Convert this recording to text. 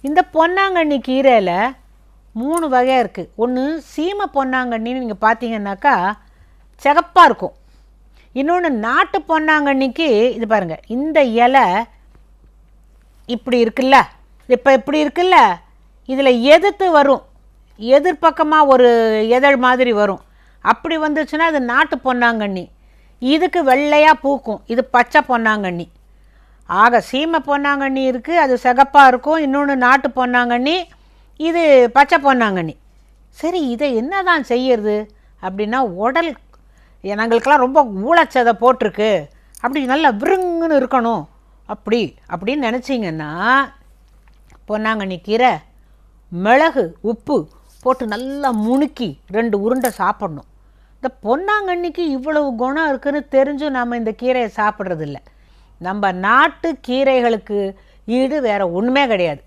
இந்த பொன்னாங்கண்ணி கீரையில் 3 வகையாக இருக்குது. ஒன்று சீமை பொன்னாங்கண்ணின்னு நீங்கள் பார்த்தீங்கன்னாக்கா சிகப்பாக இருக்கும். இன்னொன்று நாட்டு பொன்னாங்கண்ணிக்கு இது பாருங்கள், இந்த இலை இப்படி இருக்குல்ல, இப்போ இப்படி இருக்குல்ல, இதில் எதிர்த்து வரும், எதிர்பக்கமாக ஒரு எதழ் மாதிரி வரும். அப்படி வந்துச்சுன்னா அது நாட்டு பொன்னாங்கண்ணி. இதுக்கு வெள்ளையாக பூக்கும், இது பச்சை பொன்னாங்கண்ணி. ஆக சீமை பொன்னாங்கண்ணி இருக்குது, அது சிகப்பாக இருக்கும். இன்னொன்று நாட்டு பொன்னாங்கண்ணி, இது பச்சை பொன்னாங்கண்ணி. சரி, இதை என்ன தான் செய்யறது அப்படின்னா, உடல் எங்களுக்கெல்லாம் ரொம்ப ஊழச்சதை போட்டிருக்கு, அப்படி நல்லா விருங்குன்னு இருக்கணும் அப்படின்னு நினச்சிங்கன்னா பொன்னாங்கண்ணி கீரை மிளகு உப்பு போட்டு நல்லா முணுக்கி 2 உருண்டை சாப்பிட்ணும். இந்த பொன்னாங்கண்ணிக்கு இவ்வளவு குணம் இருக்குதுன்னு தெரிஞ்சும் நம்ம இந்த கீரையை சாப்பிட்றதில்ல. நம்ம நாட்டு கீரைகளுக்கு ஈடு வேறு ஒன்றுமே கிடையாது.